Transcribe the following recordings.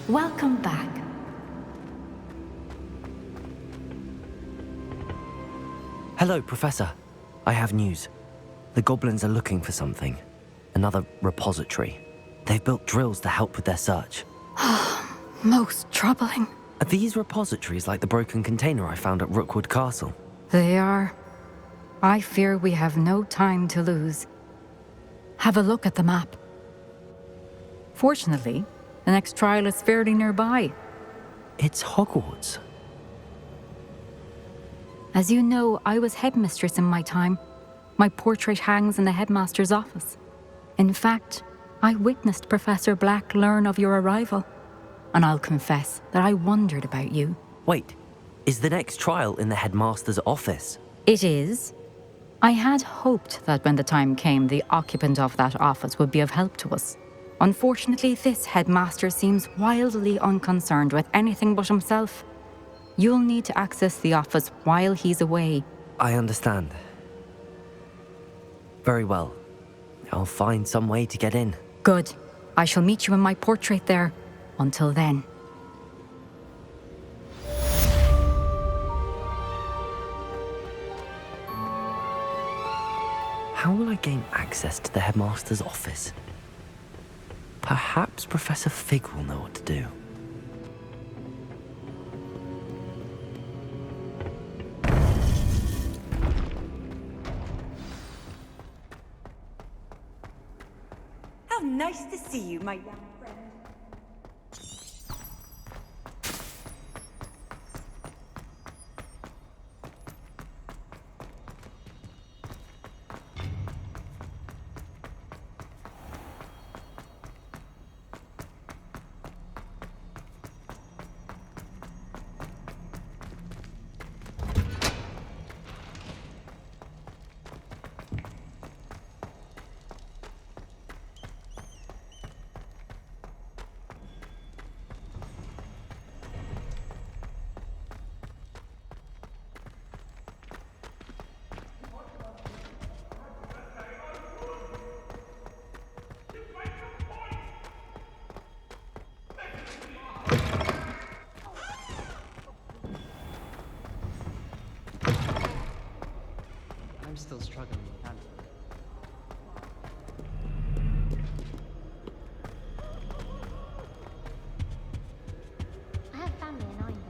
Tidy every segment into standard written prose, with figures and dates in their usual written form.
Welcome back. Hello, Professor. I have news. The goblins are looking for something. Another repository. They've built drills to help with their search. Most troubling. Are these repositories like the broken container I found at Rookwood Castle? They are. I fear we have no time to lose. Have a look at the map. Fortunately, the next trial is fairly nearby. It's Hogwarts. As you know, I was headmistress in my time. My portrait hangs in the headmaster's office. In fact, I witnessed Professor Black learn of your arrival. And I'll confess that I wondered about you. Wait, is the next trial in the headmaster's office? It is. I had hoped that when the time came, the occupant of that office would be of help to us. Unfortunately, this headmaster seems wildly unconcerned with anything but himself. You'll need to access the office while he's away. I understand. Very well. I'll find some way to get in. Good. I shall meet you in my portrait there. Until then. How will I gain access to the headmaster's office? Perhaps Professor Fig will know what to do. How nice to see you, my young friend. I'm still struggling with that. I have family in Ireland.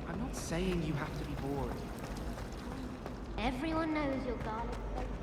I'm not saying you have to be bored. Everyone knows your garlic flavor.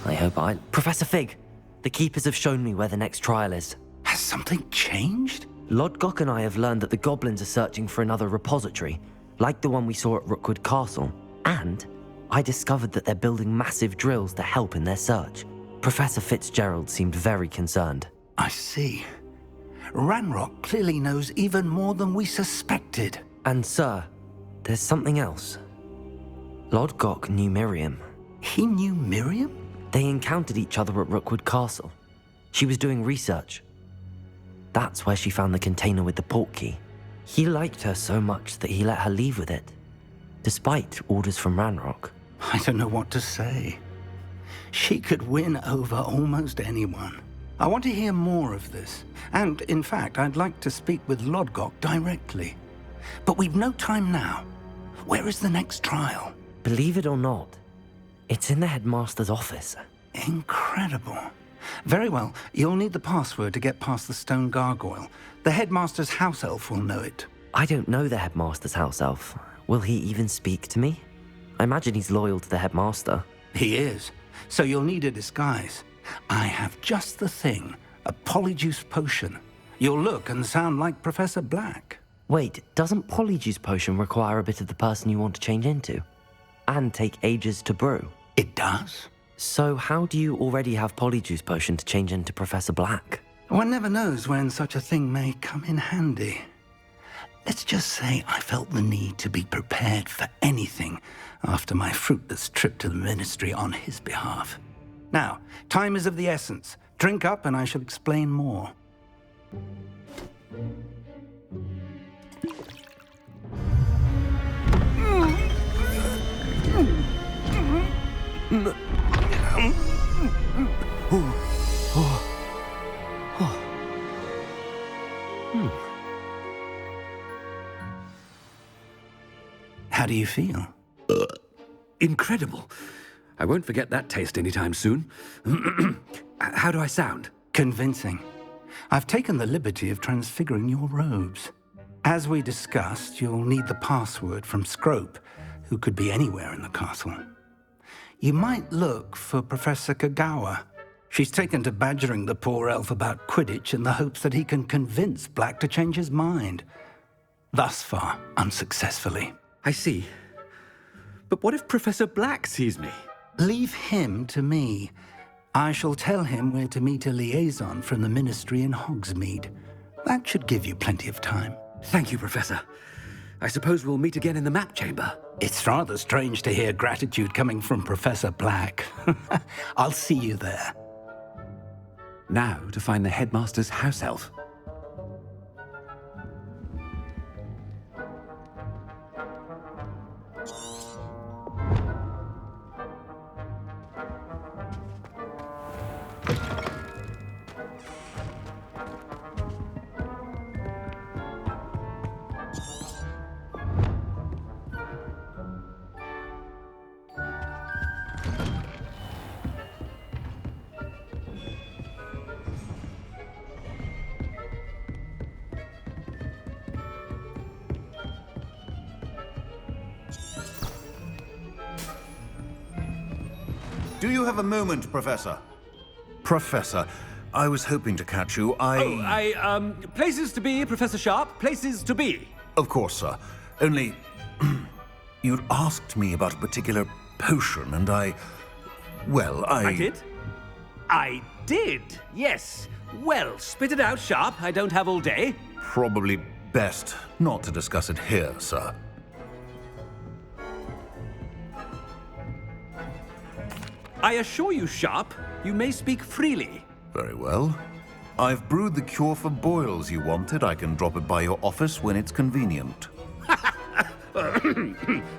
I hope I... Professor Fig! The Keepers have shown me where the next trial is. Has something changed? Lodgok and I have learned that the goblins are searching for another repository, like the one we saw at Rookwood Castle. And I discovered that they're building massive drills to help in their search. Professor Fitzgerald seemed very concerned. I see. Ranrock clearly knows even more than we suspected. And sir, there's something else. Lodgok knew Miriam. He knew Miriam? They encountered each other at Rookwood Castle. She was doing research. That's where she found the container with the portkey. He liked her so much that he let her leave with it, despite orders from Ranrock. I don't know what to say. She could win over almost anyone. I want to hear more of this. And, in fact, I'd like to speak with Lodgok directly. But we've no time now. Where is the next trial? Believe it or not, it's in the headmaster's office. Incredible. Very well. You'll need the password to get past the stone gargoyle. The headmaster's house elf will know it. I don't know the headmaster's house elf. Will he even speak to me? I imagine he's loyal to the headmaster. He is. So you'll need a disguise. I have just the thing. A Polyjuice potion. You'll look and sound like Professor Black. Wait, doesn't Polyjuice potion require a bit of the person you want to change into? And take ages to brew? It does? So how do you already have Polyjuice potion to change into Professor Black? One never knows when such a thing may come in handy. Let's just say I felt the need to be prepared for anything after my fruitless trip to the Ministry on his behalf. Now, time is of the essence. Drink up and I shall explain more. How do you feel? Incredible. I won't forget that taste anytime soon. How do I sound? Convincing. I've taken the liberty of transfiguring your robes. As we discussed, you'll need the password from Scrope, who could be anywhere in the castle. You might look for Professor Kagawa. She's taken to badgering the poor elf about Quidditch in the hopes that he can convince Black to change his mind. Thus far, unsuccessfully. I see. But what if Professor Black sees me? Leave him to me. I shall tell him where to meet a liaison from the Ministry in Hogsmeade. That should give you plenty of time. Thank you, Professor. I suppose we'll meet again in the map chamber. It's rather strange to hear gratitude coming from Professor Black. I'll see you there. Now to find the headmaster's house elf. Do you have a moment, Professor? Professor, I was hoping to catch you. Places to be, Professor Sharp. Places to be. Of course, sir. Only... you'd asked me about a particular potion, and I did? I did, yes. Well, spit it out, Sharp. I don't have all day. Probably best not to discuss it here, sir. I assure you, Sharp, you may speak freely. Very well. I've brewed the cure for boils you wanted. I can drop it by your office when it's convenient.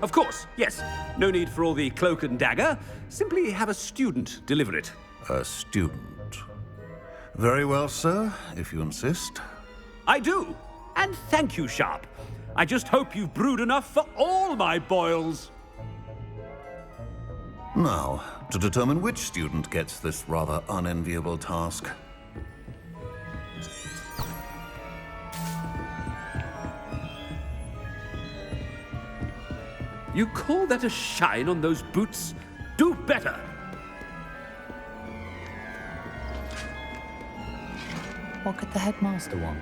Of course, yes. No need for all the cloak and dagger. Simply have a student deliver it. A student. Very well, sir, if you insist. I do. And thank you, Sharp. I just hope you've brewed enough for all my boils. Now, to determine which student gets this rather unenviable task. You call that a shine on those boots? Do better! What could the headmaster want?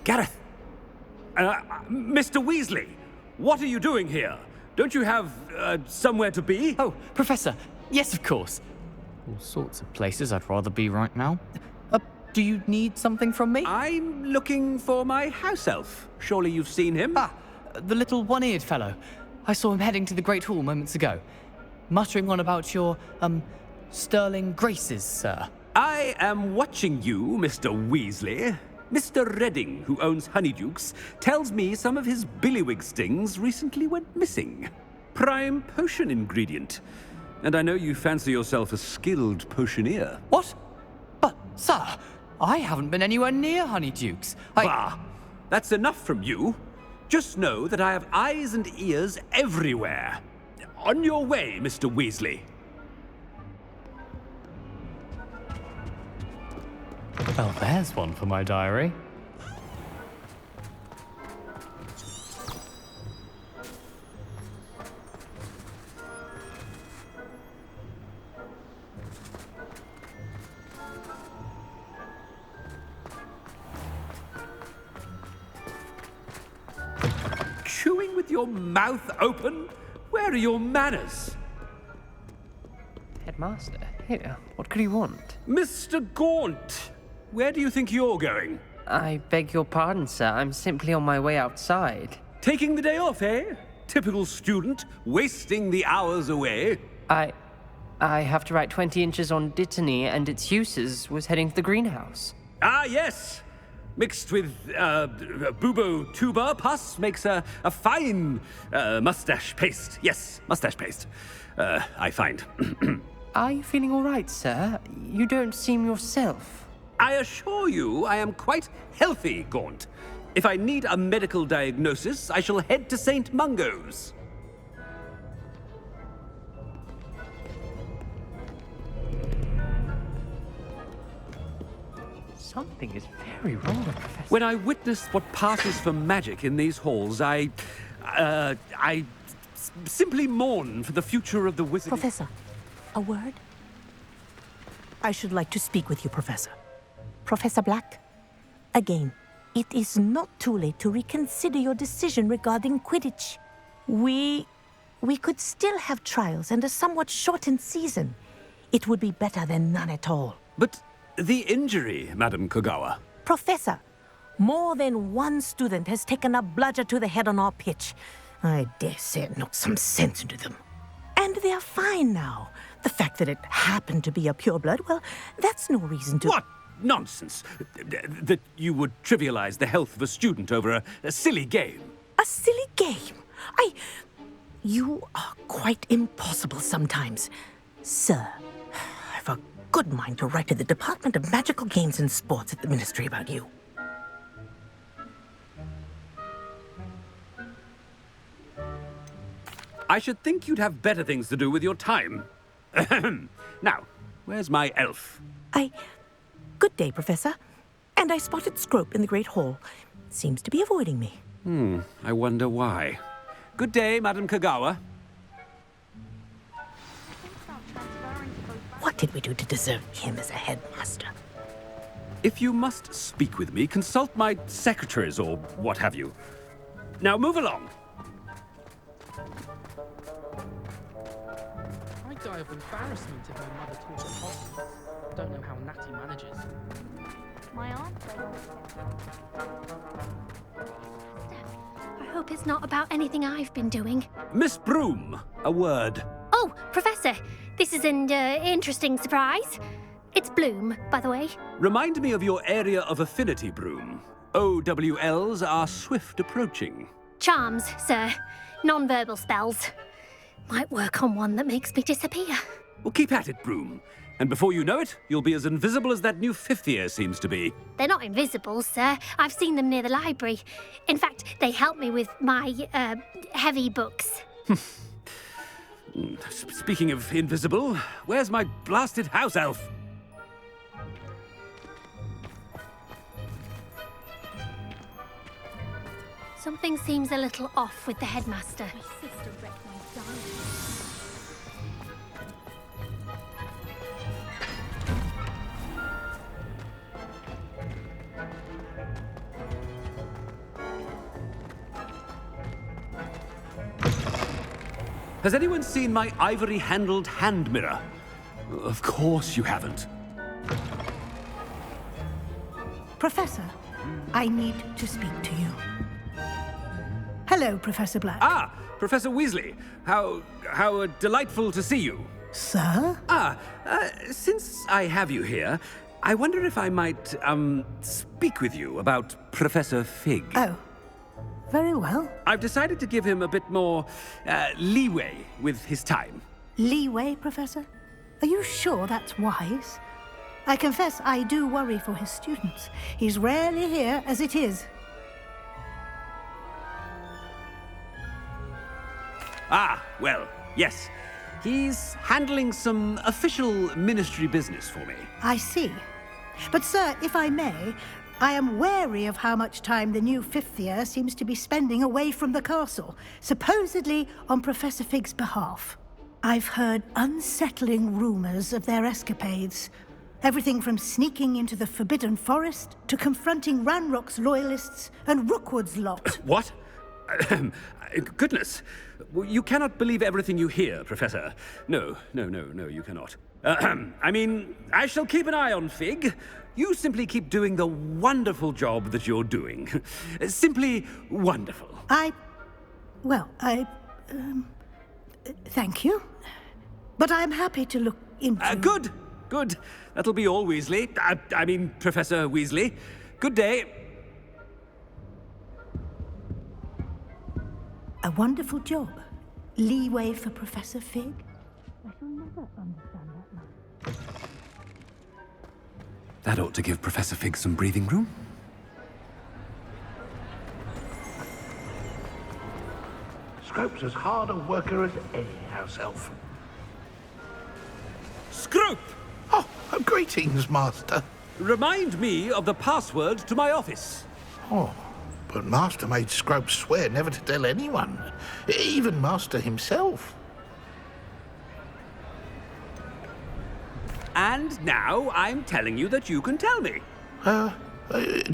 Gareth! Mr. Weasley, what are you doing here? Don't you have, somewhere to be? Oh, Professor. Yes, of course. All sorts of places I'd rather be right now. Do you need something from me? I'm looking for my house elf. Surely you've seen him? Ah, the little one-eared fellow. I saw him heading to the Great Hall moments ago, muttering on about your, sterling graces, sir. I am watching you, Mr. Weasley. Mr. Redding, who owns Honeydukes, tells me some of his billywig stings recently went missing. Prime potion ingredient. And I know you fancy yourself a skilled potioneer. What? But, sir, I haven't been anywhere near Honeydukes. Bah! That's enough from you. Just know that I have eyes and ears everywhere. On your way, Mr. Weasley. Well, there's one for my diary. Chewing with your mouth open? Where are your manners? Headmaster, here, what could he want? Mr. Gaunt, where do you think you're going? I beg your pardon, sir. I'm simply on my way outside. Taking the day off, eh? Typical student, wasting the hours away. I have to write 20 inches on Dittany and its uses. Was heading to the greenhouse. Ah, yes. Mixed with bubo tuber pus makes a fine mustache paste. Yes, mustache paste. I find. Are you feeling all right, sir? You don't seem yourself. I assure you I am quite healthy, Gaunt. If I need a medical diagnosis, I shall head to St. Mungo's. Something is very wrong, Professor. When I witness what passes for magic in these halls, I simply mourn for the future of the wizard. Professor, a word? I should like to speak with you, Professor. Professor Black, again, it is not too late to reconsider your decision regarding Quidditch. We could still have trials and a somewhat shortened season. It would be better than none at all. But the injury, Madam Kogawa. Professor, more than one student has taken a bludger to the head on our pitch. I dare say it knocked some sense into them. And they are fine now. The fact that it happened to be a pureblood, well, that's no reason to... What nonsense! That you would trivialize the health of a student over a silly game. A silly game? You are quite impossible sometimes. Sir, I've a good mind to write to the Department of Magical Games and Sports at the Ministry about you. I should think you'd have better things to do with your time. Now, where's my elf? Good day, Professor. And I spotted Scrope in the Great Hall. Seems to be avoiding me. I wonder why. Good day, Madam Kogawa. What did we do to deserve him as a headmaster? If you must speak with me, consult my secretaries or what have you. Now move along. I'd die of embarrassment if my mother taught at Hogwarts. Don't know how Natty manages. My aunt. I hope it's not about anything I've been doing. Miss Broom, a word. Oh, Professor, this is an interesting surprise. It's Bloom, by the way. Remind me of your area of affinity, Broom. OWLs are swift approaching. Charms, sir. Non-verbal spells. Might work on one that makes me disappear. Well, keep at it, Broom. And before you know it, you'll be as invisible as that new fifth year seems to be. They're not invisible, sir. I've seen them near the library. In fact, they help me with my, heavy books. Speaking of invisible, where's my blasted house elf? Something seems a little off with the headmaster. My sister wrecked my diary. Has anyone seen my ivory-handled hand mirror? Of course you haven't. Professor, I need to speak to you. Hello, Professor Black. Ah, Professor Weasley. How delightful to see you. Sir? Since I have you here, I wonder if I might, speak with you about Professor Fig. Oh, very well. I've decided to give him a bit more, leeway with his time. Leeway, Professor? Are you sure that's wise? I confess I do worry for his students. He's rarely here as it is. Ah, well, yes. He's handling some official ministry business for me. I see. But, sir, if I may, I am wary of how much time the new fifth year seems to be spending away from the castle, supposedly on Professor Fig's behalf. I've heard unsettling rumors of their escapades. Everything from sneaking into the Forbidden Forest to confronting Ranrock's loyalists and Rookwood's lot. What? Goodness. You cannot believe everything you hear, Professor. No, you cannot. I mean, I shall keep an eye on Fig. You simply keep doing the wonderful job that you're doing. Simply wonderful. Thank you. But I'm happy to look into... Good. That'll be all, Weasley. I mean, Professor Weasley. Good day. A wonderful job. Leeway for Professor Fig? I shall never understand that man. That ought to give Professor Fig some breathing room. Scrope's as hard a worker as any house elf. Scrope! Oh, greetings, Master. Remind me of the password to my office. Oh, but Master made Scrope swear never to tell anyone, even Master himself. And now I'm telling you that you can tell me.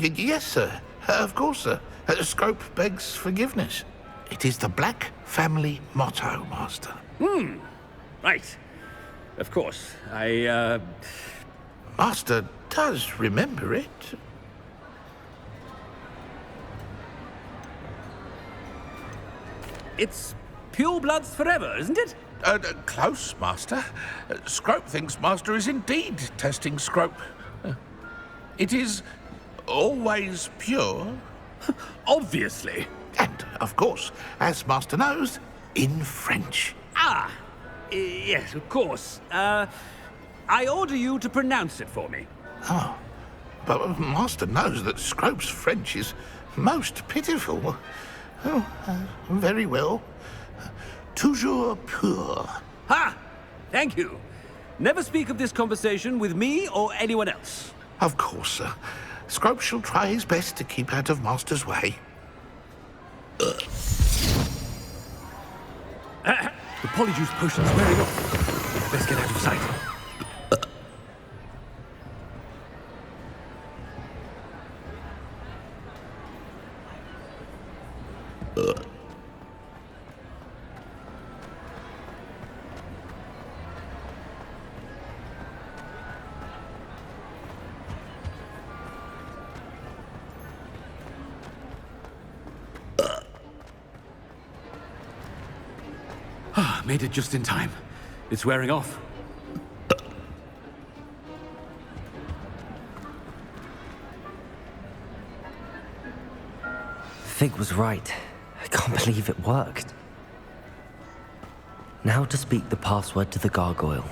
Yes, sir. Of course, sir. Scrope begs forgiveness. It is the Black family motto, Master. Right. Of course. Master does remember it. It's pure bloods forever, isn't it? Close, Master. Scrope thinks Master is indeed testing Scrope. It is always pure. Obviously. And, of course, as Master knows, in French. Yes, of course. I order you to pronounce it for me. Oh, but Master knows that Scrope's French is most pitiful. Oh, very well. Toujours pur. Ha! Thank you. Never speak of this conversation with me or anyone else. Of course, sir. Scrope shall try his best to keep out of Master's way. The Polyjuice potion's wearing off. Best get out of sight. Made it just in time. It's wearing off. Fig was right. I can't believe it worked. Now to speak the password to the gargoyle.